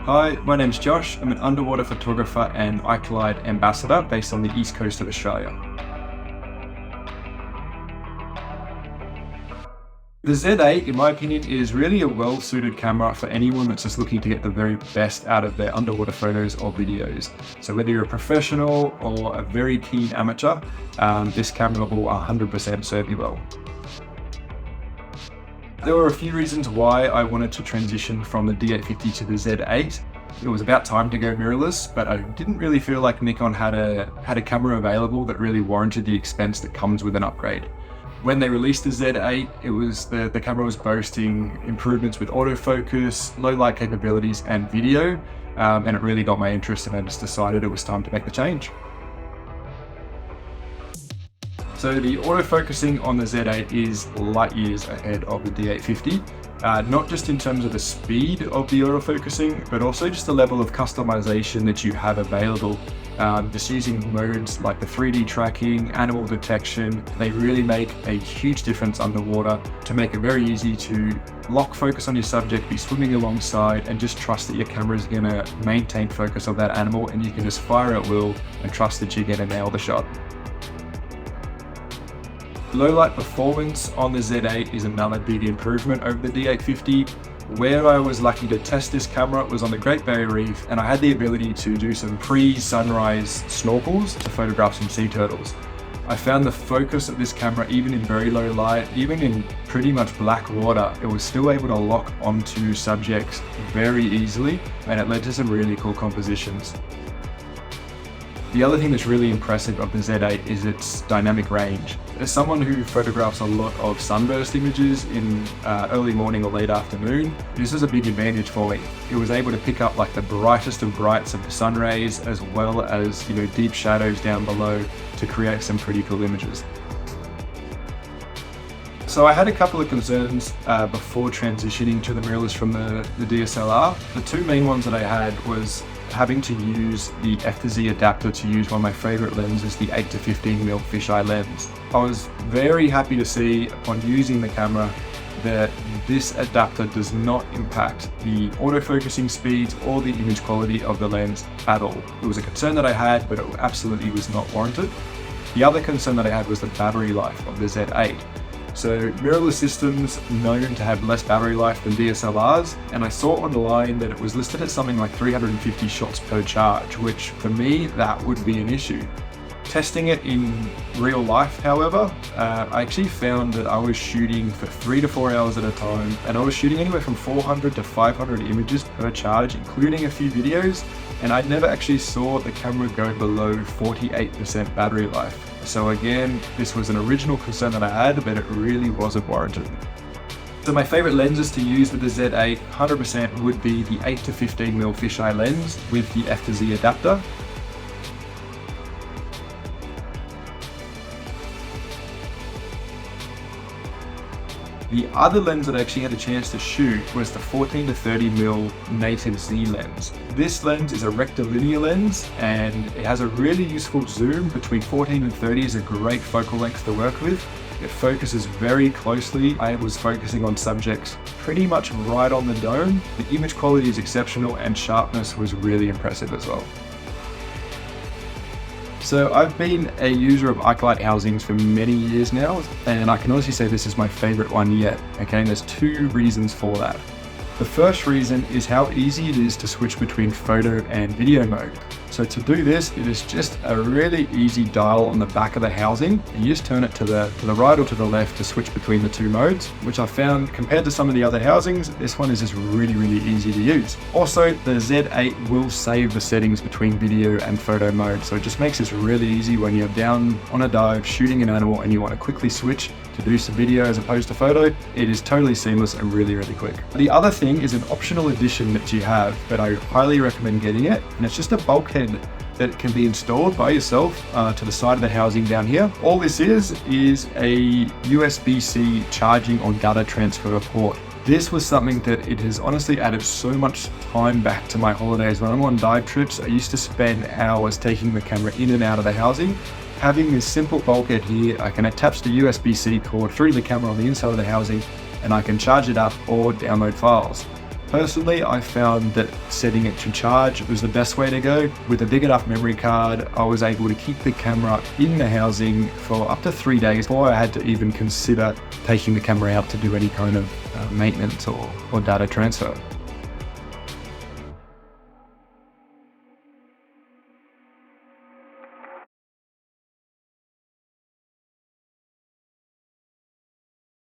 Hi, my name's Josh. I'm an underwater photographer and Ikelite ambassador based on the east coast of Australia. The Z8, in my opinion, is really a well-suited camera for anyone that's just looking to get the very best out of their underwater photos or videos. So whether you're a professional or a very keen amateur, this camera will 100% serve you well. There were a few reasons why I wanted to transition from the D850 to the Z8. It was about time to go mirrorless, but I didn't really feel like Nikon had a camera available that really warranted the expense that comes with an upgrade. When they released the Z8, the camera was boasting improvements with autofocus, low light capabilities, and video, and it really got my interest, and I just decided it was time to make the change. So the autofocusing on the Z8 is light years ahead of the D850, not just in terms of the speed of the autofocusing, but also just the level of customization that you have available. Just using modes like the 3D tracking, animal detection, they really make a huge difference underwater to make it very easy to lock focus on your subject, be swimming alongside, and just trust that your camera is going to maintain focus of that animal, and you can just fire at will and trust that you're going to nail the shot. Low light performance on the Z8 is another big improvement over the D850. Where I was lucky to test this camera was on the Great Barrier Reef, and I had the ability to do some pre-sunrise snorkels to photograph some sea turtles. I found the focus of this camera, even in very low light, even in pretty much black water, it was still able to lock onto subjects very easily, and it led to some really cool compositions. The other thing that's really impressive of the Z8 is its dynamic range. As someone who photographs a lot of sunburst images in early morning or late afternoon, this is a big advantage for me. It was able to pick up like the brightest of brights of the sun rays, as well as deep shadows down below to create some pretty cool images. So I had a couple of concerns before transitioning to the mirrorless from the DSLR. The two main ones that I had was having to use the F-to-Z adapter to use one of my favorite lenses, the 8 to 15mm fisheye lens. I was very happy to see upon using the camera that this adapter does not impact the autofocusing speeds or the image quality of the lens at all. It was a concern that I had, but it absolutely was not warranted. The other concern that I had was the battery life of the Z8. So mirrorless systems known to have less battery life than DSLRs, and I saw online that it was listed at something like 350 shots per charge, which for me, that would be an issue. Testing it in real life, however, I actually found that I was shooting for 3 to 4 hours at a time, and I was shooting anywhere from 400 to 500 images per charge, including a few videos, and I never actually saw the camera go below 48% battery life. So again, this was an original concern that I had, but it really wasn't warranted. So my favorite lenses to use with the Z8 100% would be the 8 to 15mm fisheye lens with the F-to-Z adapter. The other lens that I actually had a chance to shoot was the 14 to 30mm native Z lens. This lens is a rectilinear lens, and it has a really useful zoom. Between 14 and 30 is a great focal length to work with. It focuses very closely. I was focusing on subjects pretty much right on the dome. The image quality is exceptional, and sharpness was really impressive as well. So I've been a user of Ikelite housings for many years now, and I can honestly say this is my favorite one yet. Okay, and there's two reasons for that. The first reason is how easy it is to switch between photo and video mode. So to do this, it is just a really easy dial on the back of the housing, and you just turn it to the right or to the left to switch between the two modes, which I found compared to some of the other housings, this one is just really easy to use. Also, the Z8 will save the settings between video and photo mode, so it just makes this really easy when you're down on a dive shooting an animal and you want to quickly switch to do some video as opposed to photo. It is totally seamless and really quick. The other thing is an optional addition that you have, but I highly recommend getting it, and it's just a bulkhead that can be installed by yourself to the side of the housing down here. All this is a USB-C charging or data transfer port. This was something that it has honestly added so much time back to my holidays. When I'm on dive trips, I used to spend hours taking the camera in and out of the housing. Having this simple bulkhead here, I can attach the USB-C cord through the camera on the inside of the housing, and I can charge it up or download files. Personally, I found that setting it to charge was the best way to go. With a big enough memory card, I was able to keep the camera in the housing for up to 3 days before I had to even consider taking the camera out to do any kind of maintenance or data transfer.